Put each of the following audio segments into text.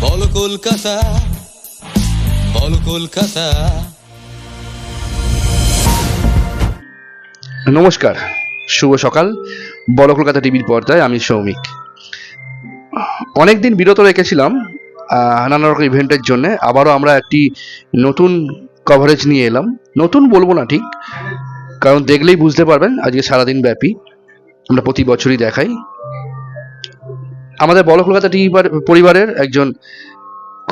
বলো কলকাতা, বলো কলকাতা। নমস্কার, শুভ সকাল। বলো কলকাতা টিভির পর্দায় আমি সৌমিক। অনেকদিন বিরত রেখেছিলাম নানা রকম ইভেন্টের জন্য। আবারও আমরা একটি নতুন কভারেজ নিয়ে এলাম। নতুন বলবো না ঠিক, কারণ দেখলেই বুঝতে পারবেন আজকে সারাদিন ব্যাপী আমরা প্রতি বছরই দেখাই। আমাদের বলো কলকাতা টিভি পরিবারের একজন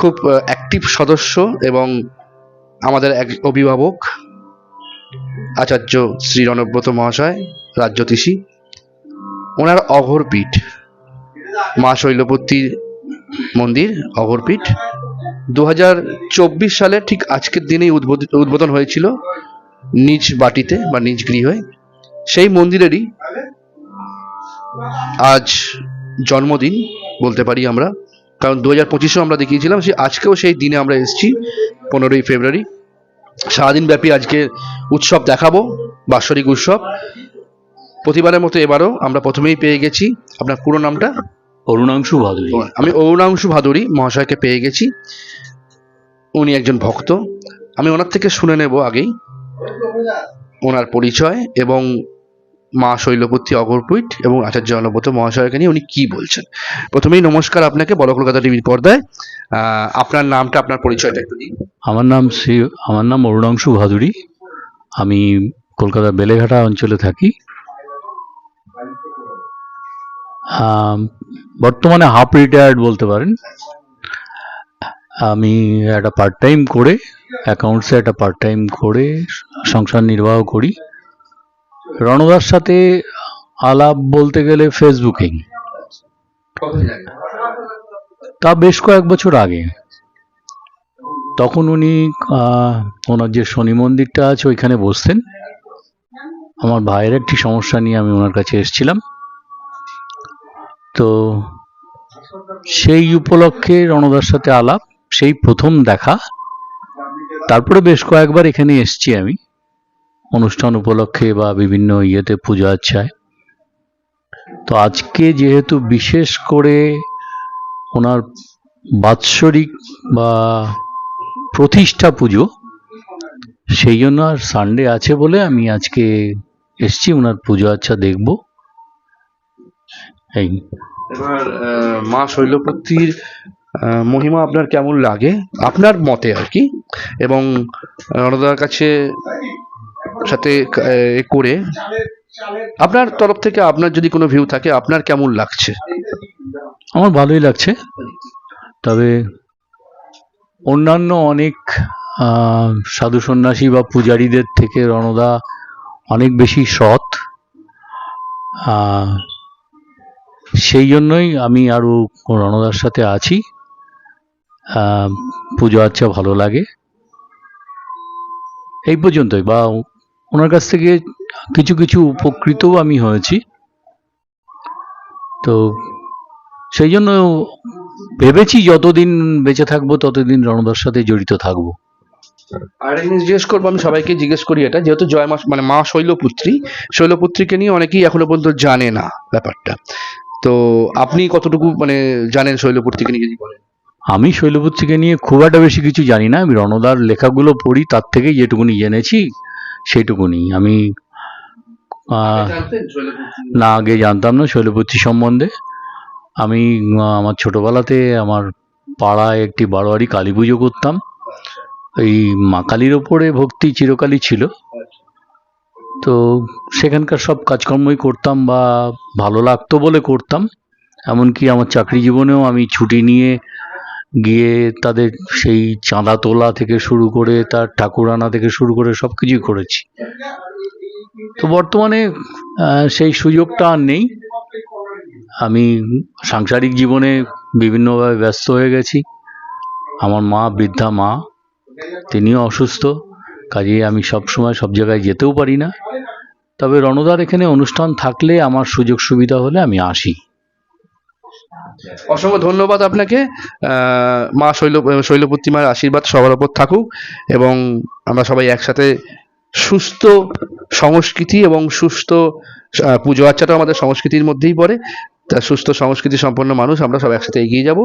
খুব অ্যাক্টিভ সদস্য এবং আমাদের এক অভিভাবক আচার্য শ্রী রণব্রত মহাশয়, রাজ্যতীষী, ওনার অঘরপীঠ মা শৈলপুত্রী মন্দির অঘরপীঠ 2024 সালে ঠিক আজকের দিনেই উদ্বোধন হয়েছিল নিজ বাটিতে বা নিজ গৃহে। সেই মন্দিরেরই আজ জন্মদিন বলতে পারি আমরা, কারণ 2025-এও আমরা দেখিয়েছিলাম, আজকেও সেই দিনে আমরা এসেছি 15ই ফেব্রুয়ারি। সারাদিন ব্যাপী আজকে উৎসব দেখাবো, বাৎসরিক উৎসব। প্রতিবারের মতো এবারও আমরা প্রথমেই পেয়ে গেছি, আপনার পুরো নামটা? অরুণাংশু ভাদুরী। আমি অরুণাংশু ভাদুরী মহাশয়কে পেয়ে গেছি। উনি একজন ভক্ত। আমি ওনার থেকে শুনে নেব আগেই ওনার পরিচয় এবং মা শৈলপুত্রী অঘরপীঠ এবং আচার্য রণব্রত মহাশয়কে নিয়ে উনি কি বলছেন। প্রথমেই নমস্কার আপনাকে বলো কলকাতা টিভির পর্দায়। আপনার নামটা, আপনার পরিচয়টা একটু দিন। আমার নাম অরুণাংশু ভাদুরী। আমি কলকাতার বেলেঘাটা অঞ্চলে থাকি। বর্তমানে হাফ রিটায়ার্ড বলতে পারেন। আমি একটা পার্ট টাইম করে অ্যাকাউন্টসে একটা পার্ট টাইম করে সংসার নির্বাহ করি। রণদার সাথে আলাপ বলতে গেলে ফেসবুকেই, তা বেশ কয়েক বছর আগে। তখন উনি ওনার যে শনি মন্দিরটা আছে ওইখানে বসতেন। আমার ভাইয়ের একটি সমস্যা নিয়ে আমি ওনার কাছে এসেছিলাম, তো সেই উপলক্ষে রণদার সাথে আলাপ, সেই প্রথম দেখা। তারপরে বেশ কয়েকবার এখানে এসেছি আমি অনুষ্ঠান উপলক্ষে বা বিভিন্ন ইয়েতে, পূজা আচ্ছায়। তো আজকে যেহেতু বিশেষ করে ওনার বাৎসরিক বা প্রতিষ্ঠা পুজো, সেই জন্য আর সানডে আছে বলে আমি আজকে এসছি ওনার পুজো আচ্ছা দেখব। এই এবার মা শৈলপুত্রীর মহিমা আপনার কেমন লাগে আপনার মতে আর কি, এবং রণদার কাছে সাথে করে আপনার তরফ থেকে আপনার যদি কোনো ভিউ থাকে, আপনার কেমন লাগছে? আমার ভালোই লাগছে, তবে অন্যান্য অনেক সাধু সন্ন্যাসী বা পূজারীদের থেকে রণদা অনেক বেশি সৎ। সেই জন্যই আমি আরও রণদার সাথে আছি। পুজো আচ্ছা ভালো লাগে। এই পর্যন্তই, বা ওনার কাছ থেকে কিছু কিছু উপকৃতও আমি হয়েছি। তো সেই জন্য ভেবেছি যতদিন বেঁচে থাকবো ততদিন রণদার সাথে জড়িত থাকবো। আর জিনিস জিজ্ঞেস করবো, আমি সবাইকে জিজ্ঞেস করি এটা, যেহেতু জয় মা মানে মা শৈলপুত্রীকে নিয়ে অনেকেই এখনো পর্যন্ত জানে না ব্যাপারটা। তো আপনি কতটুকু মানে জানেন শৈলপুত্রীকে নিয়ে যদি বলেন? আমি শৈলপুত্রীকে নিয়ে খুব একটা বেশি কিছু জানি না। আমি রণদার লেখাগুলো পড়ি, তার থেকেই যেটুকুনি জেনেছি সেইটুকুনি। আমি না, আগে জানতাম না শৈলপুত্রী সম্বন্ধে। আমি আমার ছোটবেলাতে আমার পাড়ায় একটি বারোয়ারি কালী পুজো করতাম। এই মা কালীর ওপরে ভক্তি চিরকালই ছিল। তো সেখানকার সব কাজকর্মই করতাম বা ভালো লাগতো বলে করতাম। এমনকি আমার চাকরি জীবনেও আমি ছুটি নিয়ে গিয়ে তাদের সেই চাঁদা তোলা থেকে শুরু করে তার ঠাকুর আনা থেকে শুরু করে সব কিছুই করেছি। তো বর্তমানে সেই সুযোগটা আর নেই। আমি সাংসারিক জীবনে বিভিন্নভাবে ব্যস্ত হয়ে গেছি। আমার মা, বৃদ্ধা মা, তিনিও অসুস্থ, কাজেই আমি সব সময় সব জায়গায় যেতেও পারি না। তবে রণদার এখানে অনুষ্ঠান থাকলে, আমার সুযোগ সুবিধা হলে আমি আসি। অসংখ্য ধন্যবাদ আপনাকে। মা শৈলপুত্রী মায়ের আশীর্বাদ সবার ওপর থাকুক এবং আমরা সবাই একসাথে সুস্থ সংস্কৃতি এবং সুস্থ পুজো আচ্ছাটা আমাদের সংস্কৃতির মধ্যেই পড়ে। তা সুস্থ সংস্কৃতি সম্পন্ন মানুষ, আমরা সব একসাথে এগিয়ে যাব।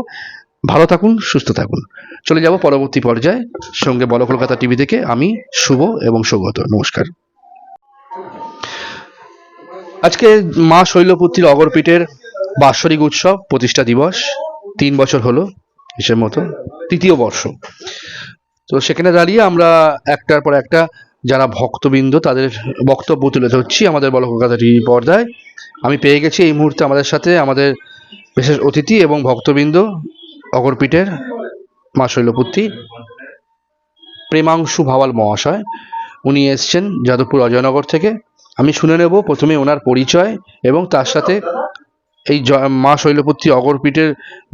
ভালো থাকুন, সুস্থ থাকুন। চলে যাব পরবর্তী পর্যায়ে। সঙ্গে বলো কলকাতা টিভি থেকে আমি শুভ এবং সৌগত। নমস্কার। আজকে মা শৈলপুত্রীর অগরপীঠের বাৎসরিক উৎসব, প্রতিষ্ঠা দিবস। 3 বছর হলো হিসেব মতো, 3য় বর্ষ। তো সেখানে দাঁড়িয়ে আমরা একটার পর একটা যারা ভক্তবৃন্দ তাদের বক্তব্য তুলে ধরছি আমাদের বলো কলকাতা টিভি পর্দায়। আমি পেয়ে গেছি এই মুহূর্তে আমাদের সাথে আমাদের বিশেষ অতিথি এবং ভক্তবৃন্দ, অগরপীঠের মা শৈলপুত্রী প্রেমাংশু ভাওয়াল মহাশয়। উনি এসছেন যাদবপুর অজয়নগর থেকে। আমি শুনে নেব প্রথমে ওনার পরিচয় এবং তার সাথে এই মা শৈলপুত্রী অগরপীঠের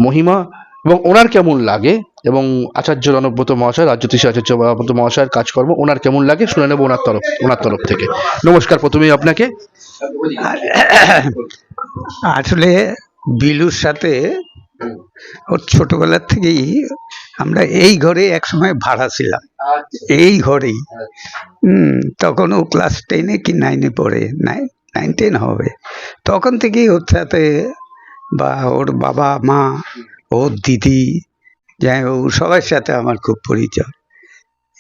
মহিমা এবং ওনার কেমন লাগে, এবং আচার্য রণব্রত মহাশয়, রাজ্যতীশ আচার্য রণব্রত মহাশয়ের কাজকর্ম ওনার কেমন লাগে শুনে নেব ওনার তরফ থেকে। নমস্কার প্রথমেই আপনাকে। আসলে বিলুর সাথে ওর ছোটবেলার থেকেই আমরা এই ঘরে একসময় ভাড়া ছিলাম, এই ঘরেই। তখন ও ক্লাস 10-এ কি 9-এ পড়ে, 9-10 হবে। তখন থেকেই ওর সাথে বা ওর বাবা মা, ওর দিদি, যাই হোক সবার সাথে আমার খুব পরিচয়,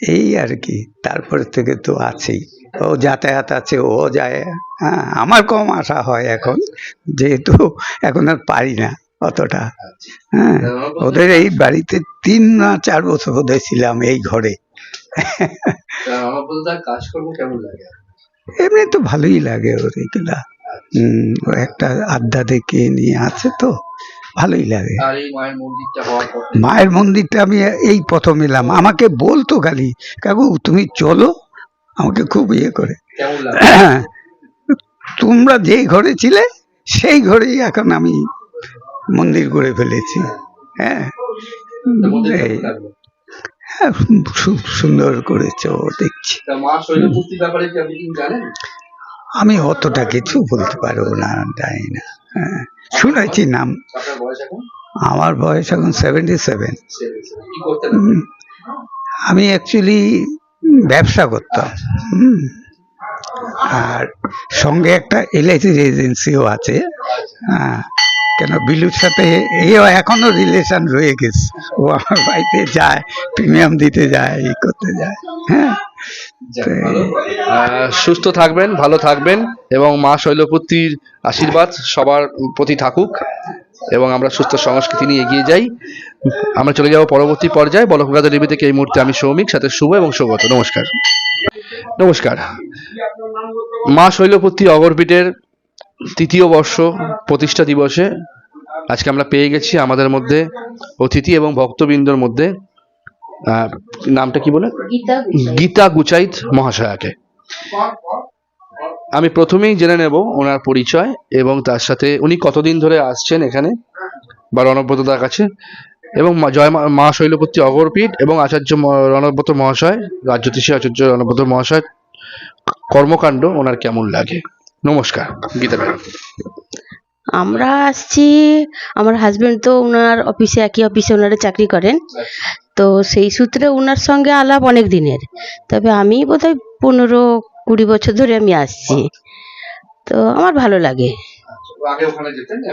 এই আর কি। তারপরে থেকে তো আছেই, ও যাতায়াত আছে, ও যায়। হ্যাঁ, আমার কম আসা হয় এখন, যেহেতু এখন আর পারি না অতটা। হ্যাঁ, ওদের এই বাড়িতে 3 না 4 বছর বোধহয় ছিলাম এই ঘরে। কাজকর্ম কেমন লাগে? এমনি তো ভালোই লাগে ওর এগুলা। ও একটা আড্ডা দেখে নিয়ে আছে তো ভালোই লাগে। মায়ের মন্দিরটা আমি এই প্রথম এলাম, আমাকে বলতো খালি, কাকু তুমি চলো, আমাকে খুব ইয়ে করে। তোমরা যেই ঘরে ছিলে সেই ঘরেই এখন আমি মন্দির করে ফেলেছি। হ্যাঁ, হ্যাঁ, খুব সুন্দর করেছে ও, দেখছি। আমি অতটা কিছু বলতে পারবো না, জানি না। হ্যাঁ, শুনেছি নাম। আমার বয়স এখন 77। আমি অ্যাকচুয়ালি ব্যবসা করতাম, আর সঙ্গে একটা LIC এজেন্সিও আছে। হ্যাঁ, কেন বিলুর সাথে এও এখনো রিলেশন রয়ে গেছে। ও আমার বাড়িতে যায়, প্রিমিয়াম দিতে যায়, এই করতে যায়। হ্যাঁ, সুস্থ থাকবেন, ভালো থাকবেন, এবং মা শৈলপুত্রীর আশীর্বাদ সবার প্রতি থাকুক, এবং আমরা সুস্থ সংস্কৃতি নিয়ে এগিয়ে যাই। আমরা চলে যাব পরবর্তী পর্যায়ে। বলো কলকাতা টিভি থেকে এই মুহূর্তে আমি সৌমিক, সাথে শুভ এবং সৌগত। নমস্কার। নমস্কার। মা শৈলপুত্রী অগরপীঠের 3য় বর্ষ প্রতিষ্ঠা দিবসে আজকে আমরা পেয়ে গেছি আমাদের মধ্যে অতিথি এবং ভক্তবৃন্দর মধ্যে নামটা কি বলে, গীতা গুচাইত মহাশয়াকে। আমি প্রথমেই জেনে নেব ওনার পরিচয় এবং তার সাথে উনি কতদিন ধরে আসছেন এখানে বা রণব্রতদার কাছে, এবং মা শৈলপুত্রী অগরপীঠ এবং আচার্য রণব্রত মহাশয়, রাজ্যতীশ আচার্য রণব্রত মহাশয় কর্মকাণ্ড ওনার কেমন লাগে। নমস্কার গীতা ম্যাডাম। আমরা আসছি, আমার হাজবেন্ড তো ওনার অফিসে, একই অফিসে ওনারা চাকরি করেন, তো সেই সূত্রে ওনার সঙ্গে আলাপ অনেক দিনের। তবে আমি বোধহয় 15-20 বছর ধরে আমি আসছি, তো আমার ভালো লাগে।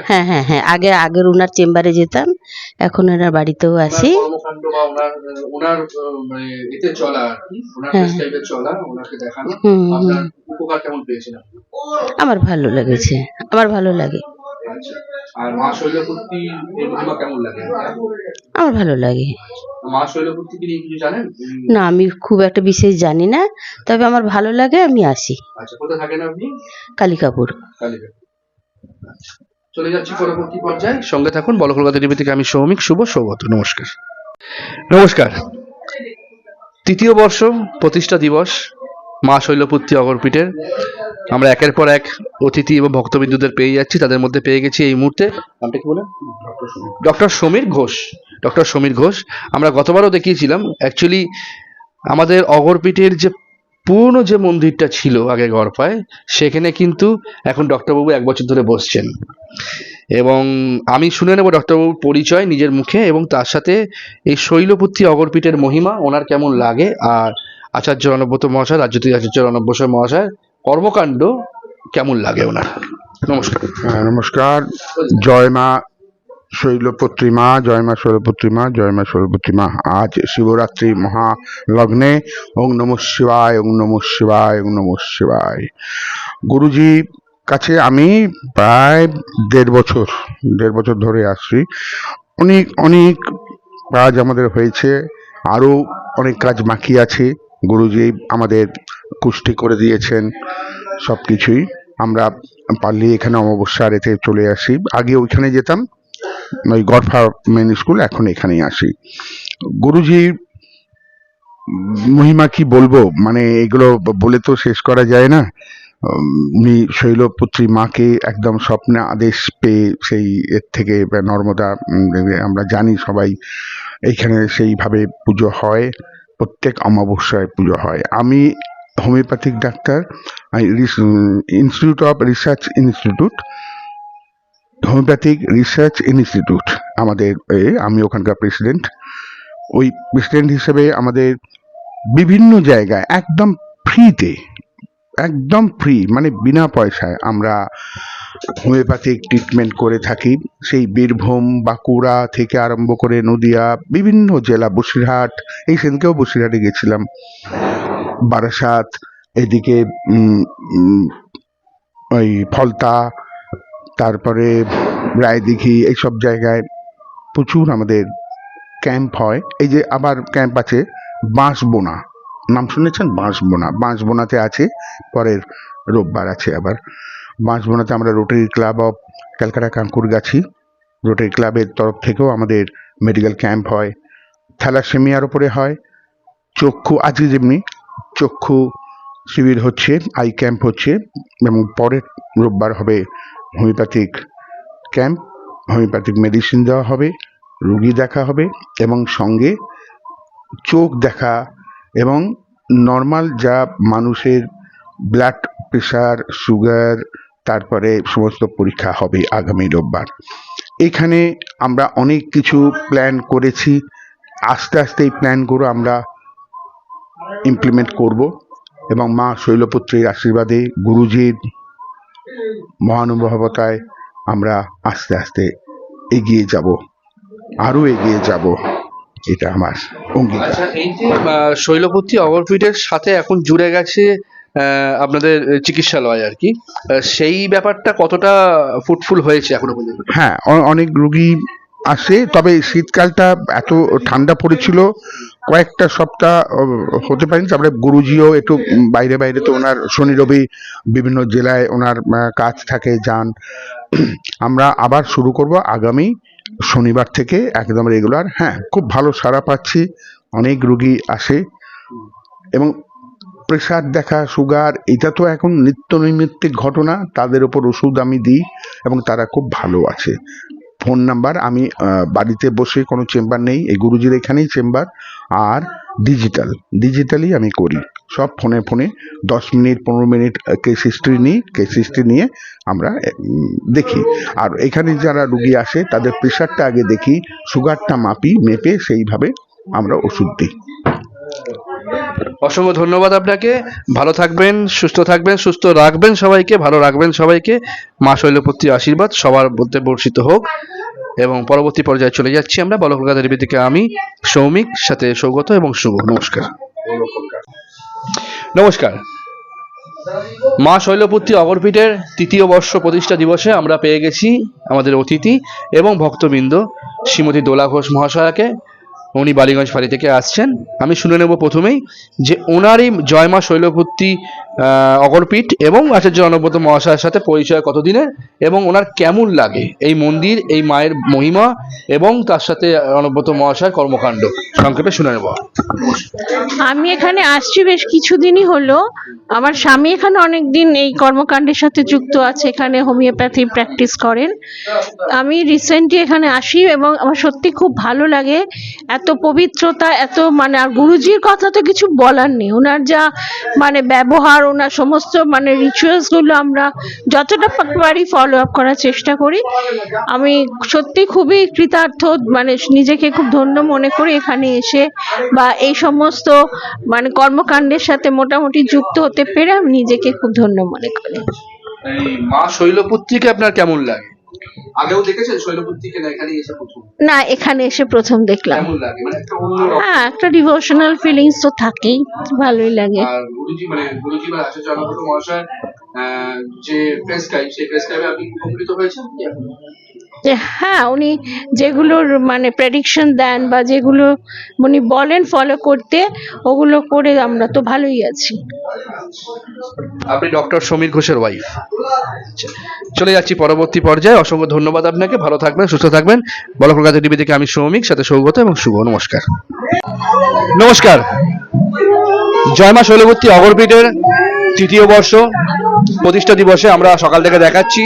হ্যাঁ হ্যাঁ হ্যাঁ, আগের ওনার চেম্বারে যেতাম, এখন ওনার বাড়িতেও আসি। আমার ভালো লেগেছে, আমার ভালো লাগে। আর মা শৈলপুত্রীর মহিমা কেমন লাগে? আমার ভালো লাগে। মা শৈলপুত্রী কি কিছু জানেন? না, আমি খুব একটা বিশেষ জানি না, তবে আমার ভালো লাগে, আমি আসি। আচ্ছা, কোথায় থাকেন আপনি? কালিকাপুর। চলে যাচ্ছি পরবর্তী পর্যায়ে, সঙ্গে থাকুন। বলো কলকাতা টিভি থেকে আমি সৌমিক, শুভ, সৌগত। নমস্কার। নমস্কার। 3য় বর্ষ প্রতিষ্ঠা দিবস মা শৈলপুত্রী অগরপীঠের আমরা একের পর এক অতিথি এবং ভক্তবিন্দুদের পেয়ে যাচ্ছি। তাদের মধ্যে পেয়ে গেছি এই মুহূর্তে, নামটা কি বলে, ডক্টর সমীর ঘোষ। ডক্টর সমীর ঘোষ আমরা গতবারও দেখিয়েছিলাম। অ্যাকচুয়ালি আমাদের অগরপীঠের যে পুরনো যে মন্দিরটা ছিল আগে গড়পায়, সেখানে কিন্তু এখন ডক্টরবাবু 1 বছর ধরে বসছেন, এবং আমি শুনে নেব ডক্টরবাবুর পরিচয় নিজের মুখে, এবং তার সাথে এই শৈলপুত্রী অগরপীঠের মহিমা ওনার কেমন লাগে, আর আচার্য রণব্রত মহাশয়, রাজ্যতীশ আচার্য রণব্রত মহাশয় কর্মকাণ্ড কেমন লাগে ওনার। নমস্কার। নমস্কার। জয় মা শৈলপুত্রী মা, জয় মা শৈলপুত্রী মা, জয় মা শৈলপুত্রী মা। আজ শিবরাত্রি মহালগ্নে ওং নমঃ শিবায়, ওং নমঃ শিবায়, ওং নমঃ শিবায়। গুরুজি কাছে আমি প্রায় দেড় বছর ধরে আসছি। অনেক অনেক কাজ আমাদের হয়েছে, আরও অনেক কাজ বাকি আছে। গুরুজি আমাদের পুষ্টি করে দিয়েছেন সব কিছুই। আমরা পারলে এখানে অমাবস্যা রেতে চলে আসি। আগে ওইখানে যেতাম, ওই গডফা মেন স্কুল, এখন এখানেই আসি। গুরুজির মহিমা কি বলবো, মানে এগুলো বলে তো শেষ করা যায় না। উনি শৈলপুত্রী মাকে একদম স্বপ্নে আদেশ পেয়ে সেই এর থেকে নর্মদা, আমরা জানি সবাই, এইখানে সেইভাবে পুজো হয়, প্রত্যেক অমাবস্যায় পুজো হয়। আমি homeopathic doctor, institute of research institute, homeopathic research institute আমাদের, আমি ওখানকার প্রেসিডেন্ট। ওই প্রেসিডেন্ট হিসেবে আমাদের বিভিন্ন জায়গায় একদম ফ্রি, মানে বিনা পয়সায় আমরা হোমিওপ্যাথিক ট্রিটমেন্ট করে থাকি। সেই বীরভূম, বাঁকুড়া থেকে আরম্ভ করে নদিয়া, বিভিন্ন জেলা, বসিরহাট, এই সেদিনকেও বসিরহাটে গেছিলাম, বারাসাত, এদিকে ওই ফলতা, তারপরে রায়দিঘি, এইসব জায়গায় প্রচুর আমাদের ক্যাম্প হয়। এই যে আবার ক্যাম্প আছে বাঁশবোনা, নাম শুনেছেন? বাঁশবোনাতে আছে, পরের রোববার আছে আবার বাঁশবোনাতে। আমরা rotary club of Calcutta Kankurgachi, rotary ক্লাবের তরফ থেকেও আমাদের মেডিকেল ক্যাম্প হয়। থ্যালাসেমিয়ার উপরে হয়, চক্ষু, আজকে যেমনি চক্ষু শিবির হচ্ছে, আই ক্যাম্প হচ্ছে, এবং পরের রোববার হবে হোমিওপ্যাথিক ক্যাম্প। হোমিওপ্যাথিক মেডিসিন দেওয়া হবে, রুগী দেখা হবে, এবং সঙ্গে চোখ দেখা এবং নর্মাল যা মানুষের ব্লাড প্রেশার, সুগার, তারপরে সমস্ত পরীক্ষা হবে আগামী রোববার। এখানে আমরা অনেক কিছু প্ল্যান করেছি, আস্তে আস্তে এই প্ল্যানগুলো আমরা ইমপ্লিমেন্ট করব, এবং মা শৈলপুত্রীর আশীর্বাদে, গুরুজির মহানুভবতায় আমরা আস্তে আস্তে এগিয়ে যাব, আরও এগিয়ে যাব, এটা আমার অঙ্গীকার। আচ্ছা, এই যে শৈলপুত্রী অগরপীঠের সাথে এখন জুড়ে গেছে আপনাদের চিকিৎসালয় আর কি, সেই ব্যাপারটা কতটা ফ্রুটফুল হয়েছে এখনো পর্যন্ত? হ্যাঁ, অনেক রুগী আসে, তবে শীতকালটা এত ঠান্ডা পড়েছিল, কয়েকটা সপ্তাহ হতে পারেনি। তারপরে গুরুজিও একটু বাইরে বাইরে, তো ওনার শনি রবি বিভিন্ন জেলায় ওনার কাজ থাকে, যান। আমরা আবার শুরু করব আগামী শনিবার থেকে একদম রেগুলার। হ্যাঁ, খুব ভালো সাড়া পাচ্ছি, অনেক রুগী আসে, এবং প্রেশার দেখা, সুগার, এটা তো এখন নিত্য নৈমিত্তিক ঘটনা, তাদের ওপর ওষুধ আমি দিই এবং তারা খুব ভালো আছে। ফোন নাম্বার, আমি বাড়িতে বসে, কোনো চেম্বার নেই, এই গুরুজির এখানেই চেম্বার, আর ডিজিটালি আমি করি সব। ফোনে 10 মিনিট 15 মিনিট কেস হিস্ট্রি নিয়ে আমরা দেখি। আর এখানে যারা রুগী আসে তাদের প্রেশারটা আগে দেখি, সুগারটা মেপে সেইভাবে আমরা ওষুধ দিই। অসংখ্য ধন্যবাদ আপনাকে। ভালো থাকবেন, সুস্থ থাকবেন, সুস্থ রাখবেন সবাইকে, ভালো রাখবেন সবাইকে। মা শৈলপুত্রীর আশীর্বাদ সবার মধ্যে বর্ষিত হোক। এবং পরবর্তী পর্যায়ে চলে যাচ্ছি আমরা। বলো কলকাতা টিভি থেকে আমি সৌমিক, সাথে সৌগত এবং শুভ। নমস্কার। নমস্কার। মা শৈলপুত্রী অগরপীঠের 3য় বর্ষ প্রতিষ্ঠা দিবসে আমরা পেয়ে গেছি আমাদের অতিথি এবং ভক্তবৃন্দ শ্রীমতী দোলা ঘোষ মহাশয়াকে। উনি বালিগঞ্জ ফাঁড়ি থেকে আসছেন। আমি শুনে নেব প্রথমেই যে ওনারই জয় মা শৈলপুত্রী অগরপীঠ এবং আচার্য অনুব্রত মহাশয়ের সাথে পরিচয় কতদিনের, এবং ওনার কেমন লাগে এই মন্দির, এই মায়ের মহিমা, এবং তার সাথে অনুব্রত মহাশয়ের কর্মকাণ্ড সংক্ষেপে শুনে নেব। আমি এখানে আসছি বেশ কিছুদিনই হলো। আমার স্বামী এখানে অনেকদিন এই কর্মকাণ্ডের সাথে যুক্ত আছে, এখানে হোমিওপ্যাথি প্র্যাকটিস করেন। আমি রিসেন্টলি এখানে আসি এবং আমার সত্যি খুব ভালো লাগে, এত পবিত্রতা, এত মানে, আর গুরুজির কথা তো কিছু বলার নেই। ওনার যা মানে ব্যবহার, ওনার সমস্ত মানে রিচুয়ালস গুলো আমরা যতটা পারি ফলো আপ করার চেষ্টা করি। আমি সত্যি খুবই কৃতার্থ, মানে নিজেকে খুব ধন্য মনে করি এখানে এসে, বা এই সমস্ত মানে কর্মকাণ্ডের সাথে মোটামুটি যুক্ত হতে পেরে আমি নিজেকে খুব ধন্য মনে করি। এই মা শৈলপুত্রীকে আপনার কেমন লাগে? আগেও দেখেছেন শৈলপুত্রীকে, না এখানে এসে প্রথম? না, এখানে এসে প্রথম দেখলাম। কেমন লাগে? মানে একটা অন্য হ্যাঁ, একটা ডিভোশনাল ফিলিংস তো থাকেই, ভালোই লাগে। আর গুরুজি বা আচার্য অনন্ত মহাশয় যে প্রেসক্রাইব, সেই প্রেসক্রাইবে আপনি উপকৃত হয়েছেন? যে হ্যাঁ, উনি যেগুলোর মানে প্রেডিকশন দেন বা যেগুলো উনি বলেন ফলো করতে, ওগুলো করে আমরা তো ভালোই আছি। আপনি ডক্টর সমীর ঘোষের ওয়াইফ। চলে যাচ্ছি পরবর্তী পর্যায়ে। অসংখ্য ধন্যবাদ আপনাকে, ভালো থাকবেন, সুস্থ থাকবেন। বলো কলকাতা টিভি থেকে আমি সৌমিক, সাথে সৌগত এবং শুভ। নমস্কার। নমস্কার। জয়মা শৈলপুত্রী অগরপীঠের 3য় বর্ষ প্রতিষ্ঠা দিবসে আমরা সকাল থেকে দেখাচ্ছি,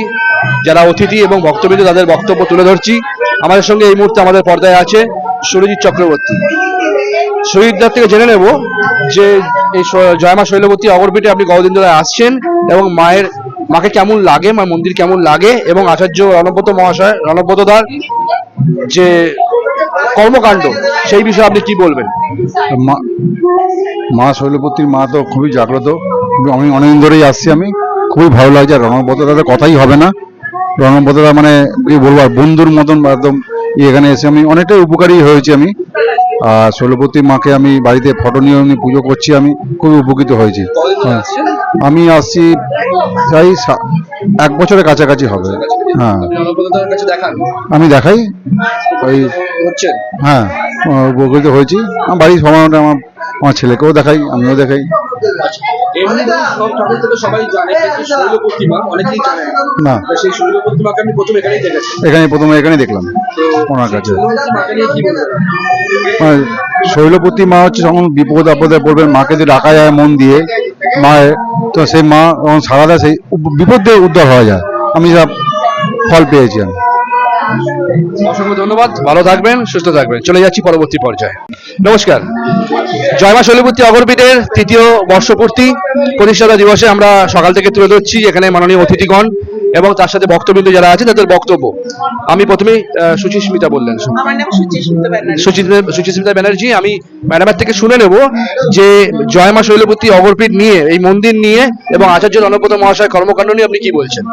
যারা অতিথি এবং ভক্তবৃন্দ তাদের বক্তব্য তুলে ধরছি। আমাদের সঙ্গে এই মুহূর্তে আমাদের পর্দায় আছে সুরজিৎ চক্রবর্তী। সুরজিৎদার থেকে জেনে নেব যে এই জয়মা শৈলপুত্রী অগরপীঠে আপনি কতদিন ধরে আসছেন এবং মাকে কেমন লাগে, মা মন্দির কেমন লাগে, এবং আচার্য রণব্রতদার যে কর্মকাণ্ড সেই বিষয়ে আপনি কি বলবেন? মা শৈলপুত্রীর মা তো খুবই জাগ্রত, আমি অনেকদিন ধরেই আসছি, আমি খুবই ভালো লাগছে। রণব্রতদার কথাই হবে না, রণব্রতদা মানে কি বলবো, বন্ধুর মতন একদম। এখানে এসে আমি অনেকটাই উপকারী হয়েছি আমি। আর শৈলপুত্রী মাকে আমি বাড়িতে ফটো নিয়ে পুজো করছি, আমি খুবই উপকৃত হয়েছি। আমি আসছি প্রায় 1 বছরের কাছাকাছি হবে। হ্যাঁ, আমি দেখাই ওই, হ্যাঁ উপকৃত হয়েছি। আমার বাড়ির সবাই, আমার ছেলেকেও দেখাই, আমিও দেখাই। না, এখানে দেখলাম ওনার কাছে। শৈলপুত্রী মা হচ্ছে যখন বিপদ আপদে পড়বে, মাকে যদি ডাকা যায় মন দিয়ে, মায়ের তো সেই মা যখন সারা দেয়, সেই বিপদ দিয়ে উদ্ধার হওয়া যায়। আমি যা ফল পেয়েছি আমি। অসংখ্য ধন্যবাদ, ভালো থাকবেন, সুস্থ থাকবেন। চলে যাচ্ছি পরবর্তী পর্যায়ে। নমস্কার। জয়মা শৈলপুত্রী অগরপীঠের 3য় বর্ষপূর্তি প্রতিষ্ঠাতা দিবসে আমরা সকাল থেকে তুলে ধরছি এখানে মাননীয় অতিথিগণ এবং তার সাথে ভক্তবৃন্দ যারা আছে তাদের বক্তব্য। আমি প্রথমেই সুচিস্মিতা বললেন। আমার নাম সুচিস্মিতা ব্যানার্জি। সুচিস্মিতা ব্যানার্জি, আমি ম্যাডামের থেকে শুনে নেব যে জয়মা শৈলপুত্রী অগরপীঠ নিয়ে, এই মন্দির নিয়ে এবং আচার্য রণব্রত মহাশয় কর্মকাণ্ড নিয়ে আপনি কি বলছেন?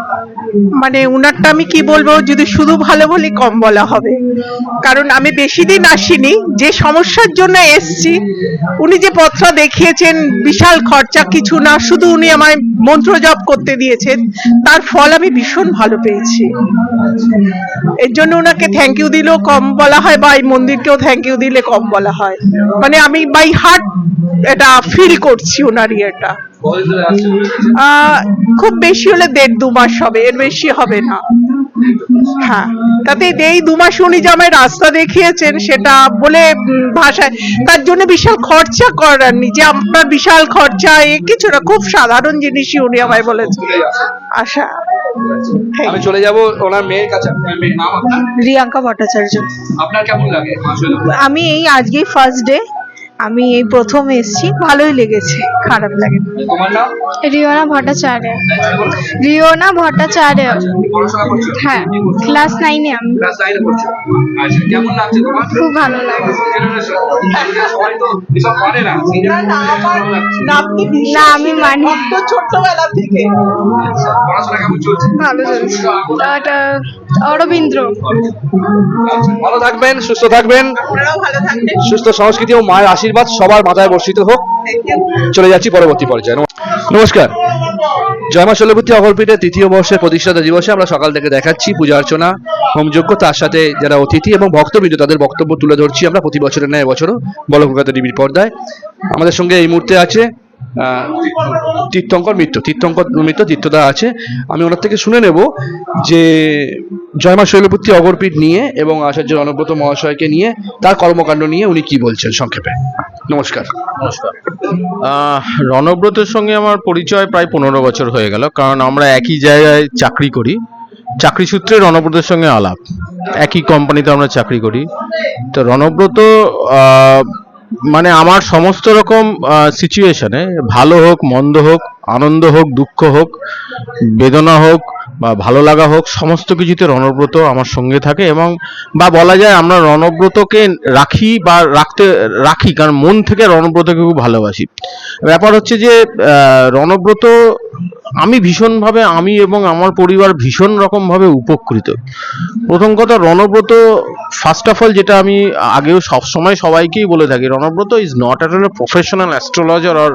মানে উনারটা আমি কি বলবো, যদি শুধু ভালো বলি কম বলা হবে, কারণ আমি বেশি দিন আসিনি। যে সমস্যার জন্য এসছি, উনি যে পথটা দেখিয়েছেন, বিশাল খরচা কিছু না, শুধু উনি আমায় মন্ত্র জপ করতে দিয়েছেন, তার ফল আমি ভীষণ ভালো পেয়েছি। এর জন্য ওনাকে থ্যাংক ইউ দিলেও কম বলা হয়, বা এই মন্দিরকেও থ্যাংক ইউ দিলে কম বলা হয়। মানে আমি বাই হার্ট এটা ফিল করছি ওনার ইয়েটা। খুব বেশি হলে 1.5-2 মাস হবে, এর বেশি হবে না। হ্যাঁ, তাতে এই 2 মাস উনি যে আমায় রাস্তা দেখিয়েছেন, সেটা বলে ভাষায়, তার জন্য বিশাল খরচা করাননি যে আপনার বিশাল খরচা, কিছু না, খুব সাধারণ জিনিসই উনি আমায় বলেছেন। আশা আমি চলে যাব ওনার মেয়ের কাছে। রিয়াঙ্কা ভট্টাচার্য। আপনার কেমন লাগে? আমি এই আজকেই ফার্স্ট ডে, আমি এই প্রথম এসেছি, ভালোই লেগেছে, খারাপ লাগে। তোমার নাম? রিওনা ভট্টাচার্য। রিওনা ভট্টাচার্য। হ্যাঁ, ক্লাস 9-এ আমি। ক্লাস 9-এ পড়ছো। আচ্ছা, কেমন লাগছে তোমার? খুব ভালো লাগে। সবাই তো এসব মানে না। না, আমি মানি। ছোটবেলা থেকে পড়াশোনা কেমন চলছে? ভালো চলছে। অরবিন্দ্র। ভালো থাকবেন, সুস্থ থাকবেন, আপনারাও ভালো থাকবেন। সুস্থ সংস্কৃতি ও মায়ের আশীর্বাদ সবার মাথায় বর্ষিত হোক। চলে যাচ্ছি পরবর্তী পর্যায়ে। নমস্কার। জয়মা শৈলপুত্রী অগরপীঠের 3য় বর্ষের প্রতিষ্ঠাতা দিবসে আমরা সকাল থেকে দেখাচ্ছি পূজা অর্চনা, হোমযজ্ঞ, তার সাথে যারা অতিথি এবং ভক্তবৃন্দ তাদের বক্তব্য তুলে ধরছি আমরা প্রতি বছরের ন্যায় এবছরও বলো কলকাতা টিভির পর্দায়। আমাদের সঙ্গে এই মুহূর্তে আছে তীর্থঙ্কর মিত্র তীর্থদা আছে। আমি ওনার থেকে শুনে নেব যে জয়মা শৈলপুত্রী অগরপীঠ নিয়ে এবং আচার্য রণব্রত মহাশয়কে নিয়ে, তার কর্মকাণ্ড নিয়ে উনি কি বলছেন সংক্ষেপে। নমস্কার। নমস্কার। রণব্রতের সঙ্গে আমার পরিচয় প্রায় 15 বছর হয়ে গেল, কারণ আমরা একই জায়গায় চাকরি করি। চাকরি সূত্রে রণব্রতের সঙ্গে আলাপ, একই কোম্পানিতে আমরা চাকরি করি। তো রণব্রত মানে আমার সমস্ত রকম সিচুয়েশনে, ভালো হোক মন্দ হোক, আনন্দ হোক, দুঃখ হোক, বেদনা হোক বা ভালো লাগা হোক, সমস্ত কিছুতে রণব্রত আমার সঙ্গে থাকে। এবং বা বলা যায় আমরা রণব্রতকে রাখি কারণ মন থেকে রণব্রতকে খুব ভালোবাসি। ব্যাপার হচ্ছে যে রণব্রত আমি ভীষণভাবে, আমি এবং আমার পরিবার ভীষণ রকমভাবে উপকৃত। প্রথম কথা, রণব্রত ফার্স্ট অফ অল যেটা আমি আগেও সবসময় সবাইকেই বলে থাকি, Ronobroto is not at all professional astrologer or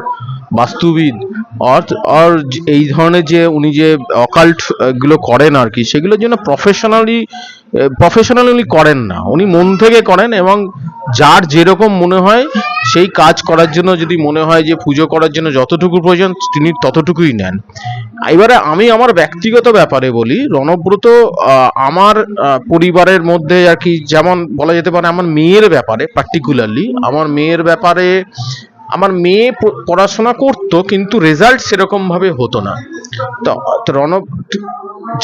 বাস্তুবিদ অর এই ধরনের যে উনি যে অকাল্ট গুলো করেন আর কি, সেগুলোর জন্য প্রফেশনালি করেন না, উনি মন থেকে করেন। এবং যার যেরকম মনে হয় সেই কাজ করার জন্য, যদি মনে হয় যে পুজো করার জন্য যতটুকু প্রয়োজন তিনি ততটুকুই নেন। এবারে আমি আমার ব্যক্তিগত ব্যাপারে বলি, রণব্রত আমার পরিবারের মধ্যে আর কি, যেমন বলা যেতে পারে আমার মেয়ের ব্যাপারে পার্টিকুলারলি, আমার মেয়ে পড়াশোনা করতো কিন্তু রেজাল্ট সেরকম ভাবে হতো না। তো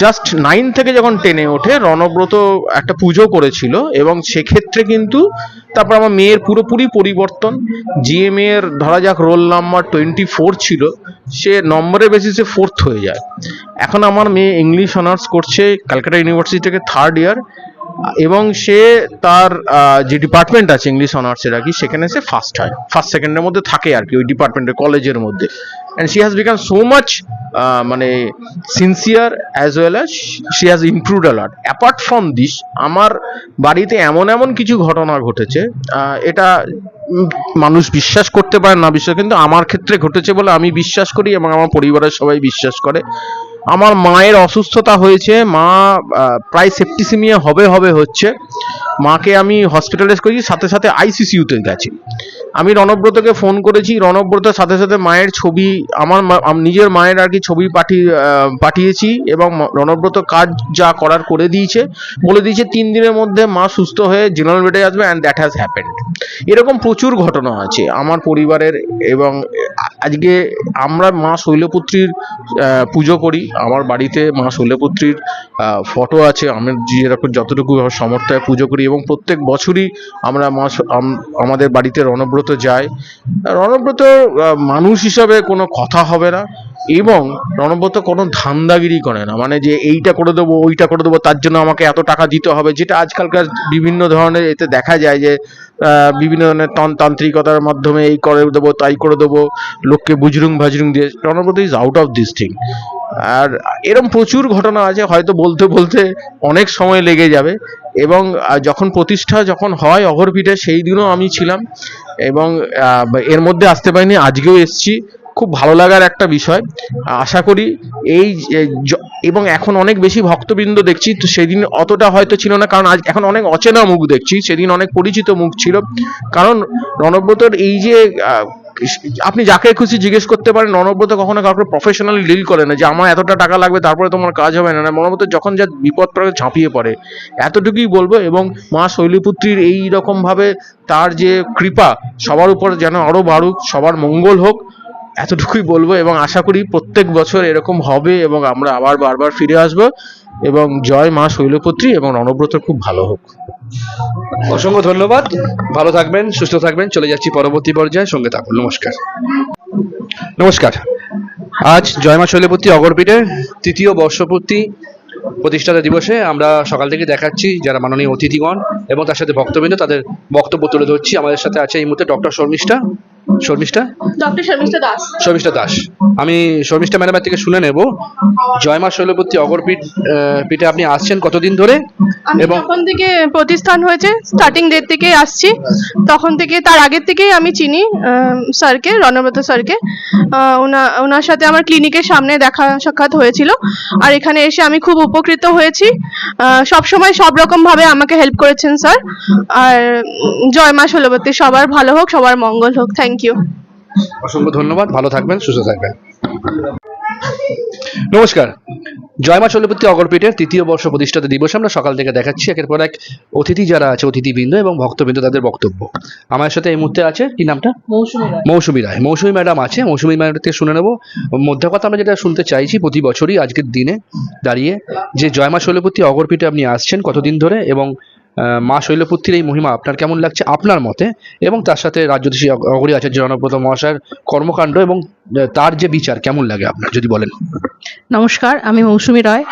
জাস্ট 9 থেকে যখন 10-এ ওঠে রণব্রত একটা পুজো করেছিল এবং সেক্ষেত্রে কিন্তু তারপর আমার মেয়ের পুরোপুরি পরিবর্তন। জিএমএ এর ধরা যাক রোল নাম্বার 24 ছিল, সে নম্বরের বেসিসে 4th হয়ে যায়। এখন আমার মেয়ে ইংলিশ অনার্স করছে ক্যালকাটা ইউনিভার্সিটি থেকে 3rd ইয়ার, এবং সে তার যে ডিপার্টমেন্ট আছে ইংলিশ অনার্সের আর কি, সেখানে সে ফার্স্ট হয়, ফার্স্ট সেকেন্ডের মধ্যে থাকে আর কি ওই ডিপার্টমেন্টের কলেজের মধ্যে। And she has become so much মানে sincere as well as she has improved a lot. Apart from this, আমার বাড়িতে এমন কিছু ঘটনা ঘটেছে, এটা মানুষ বিশ্বাস করতে পারে না বিশ্বাস, কিন্তু আমার ক্ষেত্রে ঘটেছে বলে আমি বিশ্বাস করি এবং আমার পরিবারের সবাই বিশ্বাস করে। আমার মায়ের অসুস্থতা হয়েছে, মা প্রায় সেপ্টিসিমিয়া হচ্ছে, মাকে আমি হসপিটালাইজ করেছি, সাথে সাথে আইসিসিউতে গেছি। আমি রণব্রতকে ফোন করেছি, রণব্রতের সাথে সাথে মায়ের ছবি, আমার নিজের মায়ের আর কি ছবি পাঠিয়েছি এবং রণব্রত কাজ যা করার করে দিয়েছে, বলে দিয়েছে 3 দিনের মধ্যে মা সুস্থ হয়ে জেনারেল বেডে আসবে, অ্যান্ড দ্যাট হ্যাজ হ্যাপেন্ড। এরকম প্রচুর ঘটনা আছে আমার পরিবারের। এবং আজকে আমরা মা শৈলপুত্রীর পুজো করি, আমার বাড়িতে মা শৈলপুত্রীর ফটো আছে, আমি যেরকম যতটুকু সামর্থ্য পুজো করি এবং প্রত্যেক বছরই আমরা আমাদের বাড়িতে রণব্রত যায়। রণব্রত মানুষ হিসাবে কোনো কথা হবে না এবং রণব্রত কোনো ধান্দাগিরি করে না, মানে যে এইটা করে দেবো ওইটা করে দেবো তার জন্য আমাকে এত টাকা দিতে হবে, যেটা আজকালকার বিভিন্ন ধরনের এতে দেখা যায় যে বিভিন্ন ধরনের তান্ত্রিকতার মাধ্যমে এই করে দেবো তাই করে দেবো, লোককে বুজরুং দিয়ে। Ronobroto is out of this thing. আর এরকম প্রচুর ঘটনা আছে, হয়তো বলতে বলতে অনেক সময় লেগে যাবে। এবং যখন প্রতিষ্ঠা হয় অঘরপীঠে, সেই দিনও আমি ছিলাম এবং এর মধ্যে আসতে পারিনি, আজকেও এসছি। খুব ভালো লাগার একটা বিষয়। আশা করি এবং এখন অনেক বেশি ভক্তবৃন্দ দেখছি, তো সেদিন অতটা হয়তো ছিল না, কারণ এখন অনেক অচেনা মুখ দেখছি, সেদিন অনেক পরিচিত মুখ ছিল। কারণ রণব্রতর এই যে আপনি যাকে খুশি জিজ্ঞেস করতে পারেন, রণব্রত কখনো কাউকে প্রফেশনালি ডিল করে না যে আমার এতটা টাকা লাগবে তারপরে তোমার কাজ হবে না। রণব্রত যখন যা বিপদ পড়ে ঝাঁপিয়ে পড়ে, এতটুকুই বলবো। এবং মা শৈলপুত্রীর এই রকম ভাবে তার যে কৃপা সবার উপর যেন আরো বাড়ুক, সবার মঙ্গল হোক, এতটুকুই বলবো। এবং আশা করি প্রত্যেক বছর এরকম হবে এবং আমরা আবার বারবার ফিরে আসবো। এবং জয় মা শৈলপুত্রী, এবং রণব্রত খুব ভালো হোক। অসংখ্য ধন্যবাদ, ভালো থাকবেন, সুস্থ থাকবেন। চলে যাচ্ছি পরবর্তী পর্যায়ে, সঙ্গে থাকুন। নমস্কার। আজ জয়মা শৈলপুত্রী অগরপীঠের 3য় বর্ষপূর্তি প্রতিষ্ঠাতা দিবসে আমরা সকাল থেকে দেখাচ্ছি যারা মাননীয় অতিথিগণ এবং তার সাথে ভক্তবৃন্দ, তাদের বক্তব্য তুলে ধরছি। আমাদের সাথে আছে এই মুহূর্তে ডক্টর শর্মিষ্ঠা দাস। আমি শর্মিষ্ঠা ম্যাডামের থেকে শুনে নেব, জয়মা শৈলপুত্রী অগরপীঠে আপনি আসছেন কতদিন ধরে? এবং যখন থেকে প্রতিষ্ঠান হয়েছে, স্টার্টিং ডেট থেকে আসছি, তখন থেকে, তার আগের থেকেই আমি চিনি স্যারকে, রণব্রত স্যারকে। ওনার সাথে আমার ক্লিনিকের সামনে দেখা সাক্ষাৎ হয়েছিল, আর এখানে এসে আমি খুব উপকৃত হয়েছি। সবসময় সব রকম ভাবে আমাকে হেল্প করেছেন স্যার। আর জয় মা শৈলপুত্রী, সবার ভালো হোক, সবার মঙ্গল হোক। Thank you. অসংখ্য ধন্যবাদ, ভালো থাকবেন, সুস্থ থাকবেন। নমস্কার। জয়মা শৈলপুত্রী অগরপীঠের 3য় বর্ষ প্রতিষ্ঠাতা দিবসে আমরা সকাল থেকে দেখাচ্ছি একের পর এক অতিথি যারা আছে, অতিথিবৃন্দ এবং ভক্তবৃন্দ, তাদের বক্তব্য। আমার সাথে এই মুহূর্তে আছে, কি নামটা? মৌসুমী রায়। মৌসুমী ম্যাডাম আছে, মৌসুমী ম্যাডাম থেকে শুনে নেব মধ্যে কথা। আমরা যেটা শুনতে চাইছি, প্রতি বছরই আজকের দিনে দাঁড়িয়ে যে জয়মা শৈলপুত্রী অগরপীঠে আপনি আসছেন কতদিন ধরে এবং মা শৈলপুত্রীর এই মহিমা আপনার কেমন লাগছে আপনার মতে, এবং তার সাথে রাজ্যোতিষী অঘরী আচার্য রণব্রত মহাশয়ের কর্মকাণ্ড এবং তার যে বিচার কেমন লাগে আপনার, যদি বলেন। নমস্কার, আমি মৌসুমী রায়।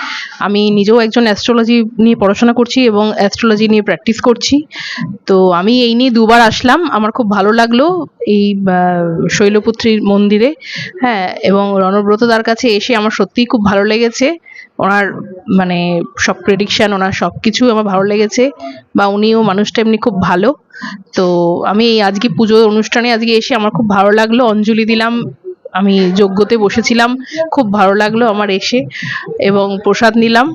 আমি নিজেও একজন অ্যাস্ট্রোলজি নিয়ে পড়াশোনা করছি এবং অ্যাস্ট্রোলজি নিয়ে প্র্যাকটিস করছি। তো আমি এই নিয়ে দুবার আসলাম, আমার খুব ভালো লাগলো এই শৈলপুত্রীর মন্দিরে। হ্যাঁ, এবং রণব্রতদার কাছে এসে আমার সত্যিই খুব ভালো লেগেছে। ওনার মানে সব প্রেডিকশন, ওনার সব কিছু আমার ভালো লেগেছে, বা উনিও মানুষটা এমনি খুব ভালো। তো আমি এই আজকে পুজোর অনুষ্ঠানে আজকে এসে আমার খুব ভালো লাগলো, অঞ্জলি দিলাম, আমি যজ্ঞতে বসেছিলাম, খুব ভালো লাগলো আমার এসে, এবং প্রসাদ নিলাম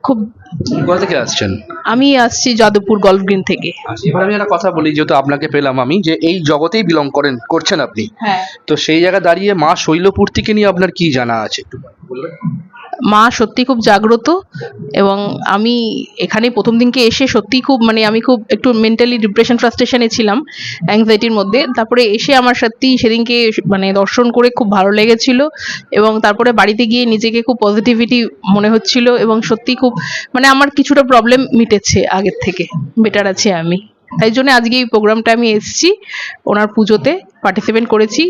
খুব। কোথা থেকে আসছেন? আমি আসছি যাদবপুর গল্ফ গ্রিন থেকে। এবার আমি একটা কথা বলি, যেহেতু আপনাকে পেলাম আমি, যে এই জগতেই বিলং করছেন আপনি, হ্যাঁ, তো সেই জায়গায় দাঁড়িয়ে মা শৈলপুত্রীকে নিয়ে আপনার কি জানা আছে একটু বলবেন? মা সত্যি খুব জাগ্রত, এবং আমি এখানে প্রথম দিনকে এসে সত্যি খুব মানে আমি খুব একটু মেন্টালি ডিপ্রেশন ফ্রাস্ট্রেশনে ছিলাম, অ্যাংজাইটির মধ্যে। তারপরে এসে আমার সত্যি সেদিনকে মানে দর্শন করে খুব ভালো লেগেছিল, এবং তারপরে বাড়িতে গিয়ে নিজেকে খুব পজিটিভিটি মনে হচ্ছিল, এবং সত্যি খুব মানে আমার কিছুটা প্রবলেম মিটেছে, আগের থেকে বেটার আছে আমি। তাই জন্য আজকে এই প্রোগ্রামটা আমি এসেছি, ওনার পুজোতে পার্টিসিপেট করেছি।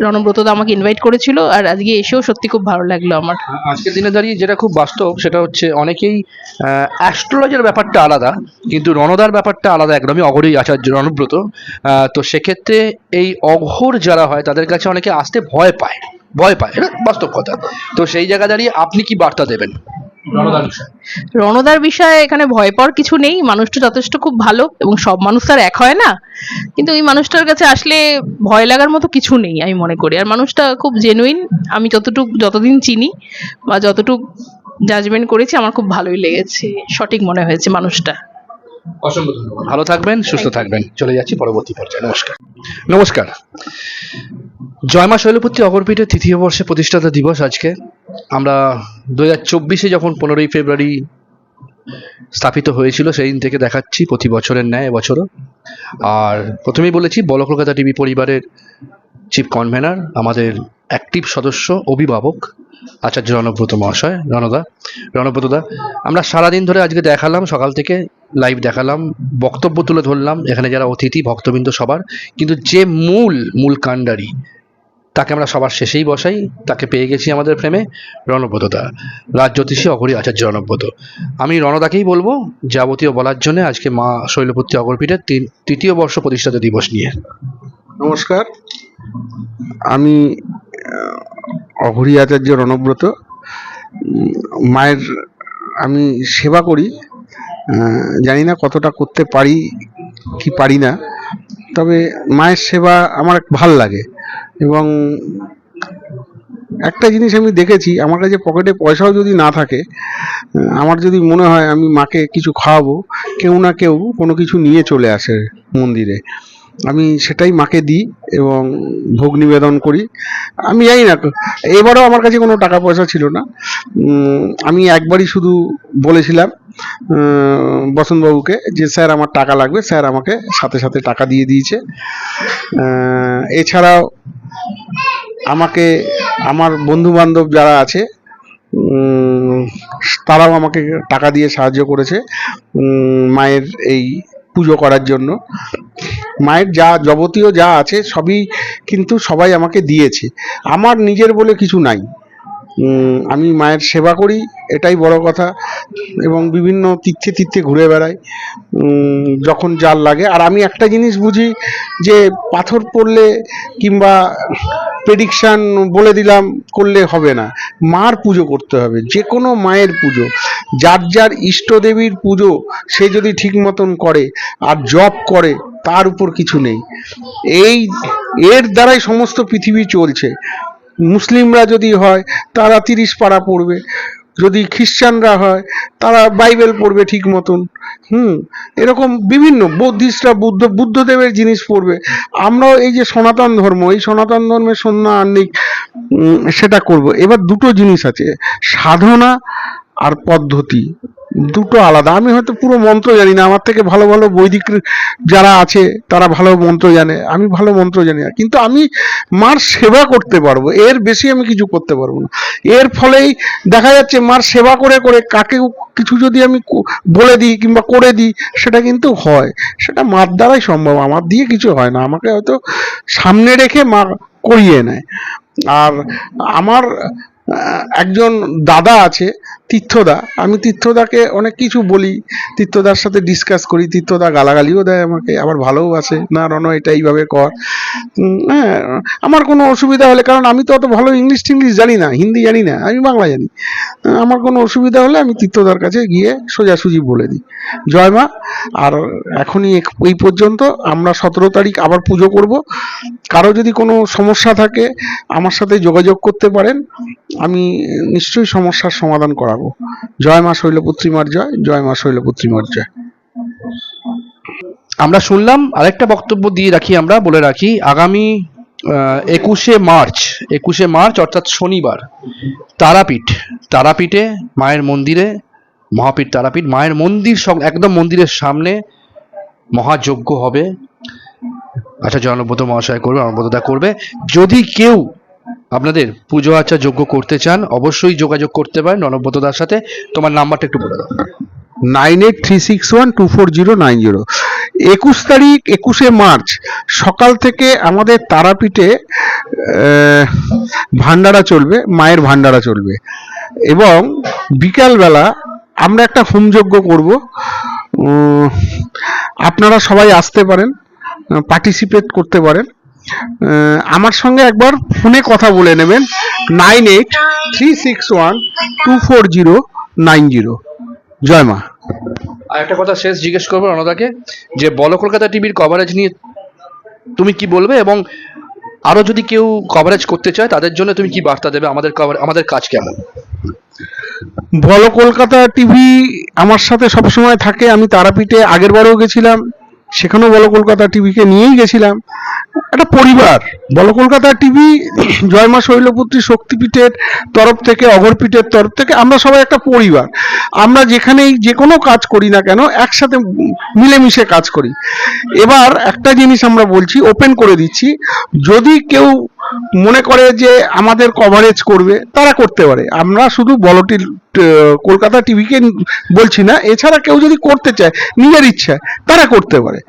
রণব্রতদা আমাকে ইনভাইট করেছিল, আর আজকে এসেও সত্যি খুব ভালো লাগলো আমার। আজকের দিনে দাঁড়িয়ে যেটা খুব বাস্তব সেটা হচ্ছে অনেকেই অ্যাস্ট্রোলজির ব্যাপারটা আলাদা, কিন্তু রণদার ব্যাপারটা আলাদা একদমই, অঘরী আচার্য রণব্রত। তো সেক্ষেত্রে এই অঘোর যারা হয় তাদের কাছে অনেকে আসতে ভয় পায়, এটা বাস্তব কথা। তো সেই জায়গা দাঁড়িয়ে আপনি কি বার্তা দেবেন রণদার বিষয়ে? এখানে ভয় পাওয়ার কিছু নেই, মানুষটা যথেষ্ট খুব ভালো, এবং সব মানুষ তার এক হয় না, কিন্তু এই মানুষটার কাছে আসলে ভয় লাগার মতো কিছু নেই আমি মনে করি। আর মানুষটা খুব জেনুইন, আমি যতদিন চিনি বা যতটুক জাজমেন্ট করেছি আমার খুব ভালোই লেগেছে, সঠিক মনে হয়েছে মানুষটা। অসংখ্য ধন্যবাদ, ভালো থাকবেন, সুস্থ থাকবেন। চলে যাচ্ছি পরবর্তী পর্যায়ে। নমস্কার। নমস্কার। জয়মা শৈলপুত্রী অগরপীঠের তৃতীয় বর্ষে প্রতিষ্ঠাতা দিবস আজকে। আমরা 2024-এ যখন 15ই ফেব্রুয়ারি স্থাপিত হয়েছিল সেই দিন থেকে দেখাচ্ছি প্রতি বছরের ন্যায় এবছরও। আর প্রথমেই বলেছি, বলো কলকাতা টিভি পরিবারের চিফ কনভেনার, আমাদের অ্যাক্টিভ সদস্য, অভিভাবক আচার্য রণব্রত মহাশয়, রণব্রতদা। আমরা সারাদিন ধরে আজকে দেখালাম, সকাল থেকে লাইভ দেখালাম, বক্তব্য তুলে ধরলাম এখানে যারা অতিথি ভক্তবৃন্দ সবার, কিন্তু যে মূল কাণ্ডারি তাকে আমরা সবার শেষেই বসাই, তাকে পেয়ে গেছি আমাদের ফ্রেমে, রণব্রতদা, রাজ্যোতিষী অঘরী আচার্য রণব্রত। আমি রণদাকেই বলবো যাবতীয় বলার জন্য আজকে মা শৈলপুত্রী অগরপীঠের তৃতীয় বর্ষ প্রতিষ্ঠাতা দিবস নিয়ে। নমস্কার, আমি অঘরী আচার্য রণব্রত। মায়ের আমি সেবা করি, জানি না কতটা করতে পারি কি পারি না, তবে মায়ের সেবা আমার ভাল লাগে। এবং একটা জিনিস আমি দেখেছি, আমার কাছে পকেটে পয়সাও যদি না থাকে, আমার যদি মনে হয় আমি মাকে কিছু খাওয়াবো, কেউ না কেউ কোনো কিছু নিয়ে চলে আসে মন্দিরে, আমি সেটাই মাকে দিই এবং ভোগ নিবেদন করি। আমি জানি না, এবারও আমার কাছে কোনো টাকা পয়সা ছিল না। আমি একবারই শুধু বলেছিলাম বসন্তবাবুকে যে স্যার আমার টাকা লাগবে, স্যার আমাকে সাথে সাথে টাকা দিয়ে দিয়েছে। এছাড়াও আমাকে আমার বন্ধু বান্ধব যারা আছে তারাও আমাকে টাকা দিয়ে সাহায্য করেছে মায়ের এই পুজো করার জন্য। মায়ের যা যাবতীয় যা আছে সবই কিন্তু সবাই আমাকে দিয়েছে, আমার নিজের বলে কিছু নাই। আমি মায়ের সেবা করি, এটাই বড় কথা, এবং বিভিন্ন তীর্থে ঘুরে বেড়াই যখন যার লাগে। আর আমি একটা জিনিস বুঝি যে পাথর পড়লে কিংবা প্রেডিকশান বলে দিলাম করলে হবে না, মার পুজো করতে হবে, যে কোনো মায়ের পুজো, যার ইষ্টদেবীর পুজো সে যদি ঠিক মতন করে আর জপ করে তার উপর কিছু নেই। এর দ্বারাই সমস্ত পৃথিবী চলছে। মুসলিমরা যদি হয় তারা 30 পারা পড়বে, যদি খ্রিস্টানরা হয় তারা বাইবেল পড়বে ঠিক মতন, এরকম বিভিন্ন বৌদ্ধিস্টরা বুদ্ধদেবের জিনিস পড়বে। আমরাও এই যে সনাতন ধর্ম, এই সনাতন ধর্মের সন্ধ্যা আহ্নিক সেটা করব। এবার দুটো জিনিস আছে, সাধনা আর পদ্ধতি। দুটো আলাদা। আমি হয়তো পুরো মন্ত্র জানি না, আমার থেকে ভালো ভালো বৈদিক যারা আছে তারা ভালো মন্ত্র জানে, আমি ভালো মন্ত্র জানি না, কিন্তু আমি মার সেবা করতে পারবো, এর বেশি আমি কিছু করতে পারবো না। এর ফলেই দেখা যাচ্ছে মার সেবা করে করে কাকে কিছু যদি আমি বলে দিই কিংবা করে দিই, সেটা কিন্তু হয়, সেটা মার দ্বারাই সম্ভব, আমার দিয়ে কিছু হয় না, আমাকে হয়তো সামনে রেখে মা করিয়ে নেয়। আর আমার একজন দাদা আছে তীর্থদা, আমি তীর্থদাকে অনেক কিছু বলি, তীর্থদার সাথে ডিসকাস করি, তীর্থদা গালাগালিও দেয় আমাকে, আবার ভালোবাসে, না রণ এটা এইভাবে কর। হ্যাঁ, আমার কোনো অসুবিধা হলে, কারণ আমি তো অত ভালো ইংলিশ টিংলিশ জানি না, হিন্দি জানি না, আমি বাংলা জানি, আমার কোনো অসুবিধা হলে আমি তীর্থদার কাছে গিয়ে সোজাসুজি বলে দিই। জয় মা। আর এখনই এই পর্যন্ত, আমরা 17 তারিখ আবার পুজো করব। কারো যদি কোনো সমস্যা থাকে আমার সাথে যোগাযোগ করতে পারেন, আমি নিশ্চয়ই সমস্যার সমাধান করাবো। জয় মা শৈলপুত্রী মার জয়, জয় মা শৈলপুত্রী মার জয়। আমরা শুনলাম। আরেকটা বক্তব্য দিয়ে রাখি, আমরা বলে রাখি, আগামী 21শে মার্চ অর্থাৎ শনিবার তারাপীঠে মায়ের মন্দিরে, মহাপীঠ তারাপীঠ মায়ের মন্দির একদম মন্দিরের সামনে মহাযজ্ঞ হবে। আচ্ছা, জনব্রত মহাশয় করবে, অনুব্রতদা করবে। যদি কেউ আপনাদের পুজো আচ্ছা যজ্ঞ করতে চান, অবশ্যই যোগাযোগ করতে পারেন অনুব্রতদার সাথে। তোমার নাম্বারটা একটু বলে দাও। 9836124090। 21 তারিখ 21শে মার্চ সকাল থেকে আমাদের তারাপীঠে ভান্ডারা চলবে, মায়ের ভান্ডারা চলবে, এবং বিকালবেলা আমরা একটা হোমযজ্ঞ করব। আপনারা সবাই আসতে পারেন, পার্টিসিপেট করতে পারেন। আমার সঙ্গে একবার ফোনে কথা বলে নেবেন, 9836124090। জয় মা। আর একটা কথা শেষ জিজ্ঞেস করবো রণদাকে, যে বলো কলকাতা টিভির কভারেজ নিয়ে তুমি কি বলবে, এবং আরো যদি কেউ কভারেজ করতে চায় তাদের জন্য তুমি কি বার্তা দেবে, আমাদের কাজ কেমন? বলো কলকাতা টিভি আমার সাথে সবসময় থাকে। আমি তারাপীঠে আগের বারেও গেছিলাম, সেখানেও বলো কলকাতা টিভিকে নিয়েই গেছিলাম। একটা পরিবার বলো কলকাতা টিভি, জয়মা শৈলপুত্রী শক্তিপীঠের তরফ থেকে, অঘরপীঠের তরফ থেকে, আমরা সবাই একটা পরিবার। আমরা যেখানেই যে কোনো কাজ করি না কেন একসাথে মিলেমিশে কাজ করি। এবার একটা জিনিস আমরা বলছি, ওপেন করে দিচ্ছি, যদি কেউ মনে করে যে আমাদের কভারেজ করবে তারা করতে পারে, আমরা শুধু বলটি কলকাতা টিভিকে বলছি না, এছাড়া কেউ যদি করতে চায় নিজের ইচ্ছা তারা করতে পারে।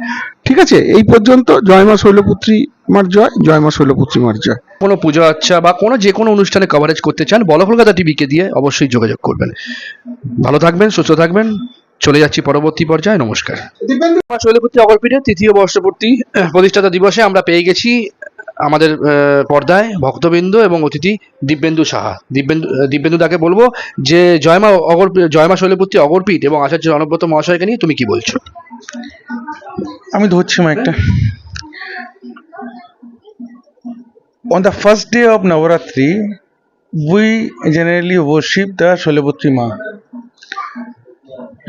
ঠিক আছে, এই পর্যন্ত। জয় মা শৈলপুত্রী মার জয়, জয় মা শৈলপুত্রী মার জয়। কোনো পুজো আচ্ছা বা কোনো যে কোনো অনুষ্ঠানে কভারেজ করতে চান, বলো কলকাতা টিভিকে দিয়ে অবশ্যই যোগাযোগ করবেন। ভালো থাকবেন, সুস্থ থাকবেন। চলে যাচ্ছি পরবর্তী পর্যায়ে। নমস্কার। শৈলপুত্রী অগরপীঠের 3য় বর্ষপূর্তি প্রতিষ্ঠাতা দিবসে আমরা পেয়ে গেছি আমাদের পর্দায় ভক্তবৃন্দ এবং অতিথি দিব্যেন্দু সাহা। দিব্যেন্দু দাকে বলবো যে জয়মা শৈলপুত্রী অগরপীঠ এবং আচার্য অনুব্রত মহাশয়কে নিয়ে তুমি কি বলছো? আমি ধরছি একটা। On the first day of Navaratri, we generally worship the Sholiputri Ma.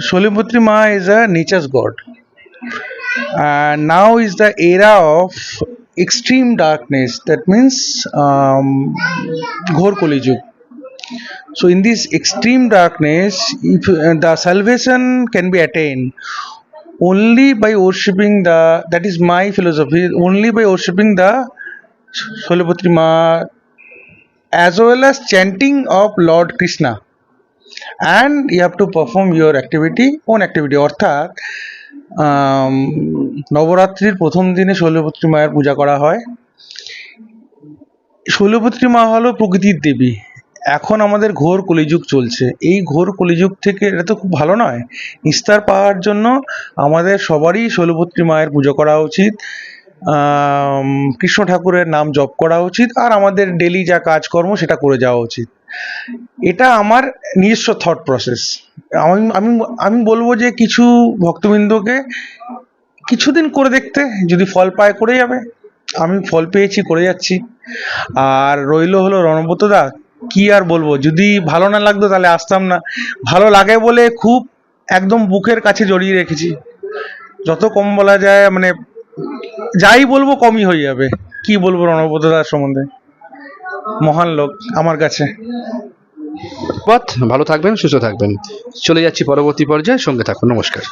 Sholiputri Ma is a nature's god. And now is the era of extreme darkness. That means Ghor Kali Yug. So in this extreme darkness, if the salvation can be attained only by worshipping that is my philosophy, only by worshipping the Sholiputri Ma as well as chanting of Lord Krishna, and you have to perform your own activity. অর্থাৎ নবরাত্রির প্রথম দিনে শৈলপুত্রী মায়ের পূজা করা হয়। শৈলপুত্রী মা হলো প্রকৃতির দেবী। এখন আমাদের ঘোর কলিযুগ চলছে, এই ঘোর কলিযুগ থেকে এটা তো খুব ভালো নয়। নিস্তার পাওয়ার জন্য আমাদের সবারই শৈলপুত্রী মায়ের পুজো করা উচিত, কৃষ্ণ ঠাকুরের নাম জপ করা উচিত, আর আমাদের ডেলি যা কাজকর্ম সেটা করে যাওয়া উচিত। এটা আমার নিজস্ব থট প্রসেস। আমি বলবো যে কিছু ভক্তবৃন্দকে কিছুদিন করে দেখতে, যদি ফল পায় করে যাবে। আমি ফল পেয়েছি, করে যাচ্ছি। আর হলো রণব্রতদা, কি আর বলবো, যদি ভালো না লাগতো তাহলে আসতাম না। ভালো লাগে বলে খুব একদম বুকের কাছে জড়িয়ে রেখেছি। যত কম বলা যায়, মানে যাই বলবো কমই হয়ে যাবে। কি বলবো রণব্রতদার সম্বন্ধে, মহান লোক আমার কাছে। ভালো থাকবেন, সুস্থ থাকবেন। চলে যাচ্ছি পরবর্তী পর্যায়ে, সঙ্গে থাকুন। নমস্কার।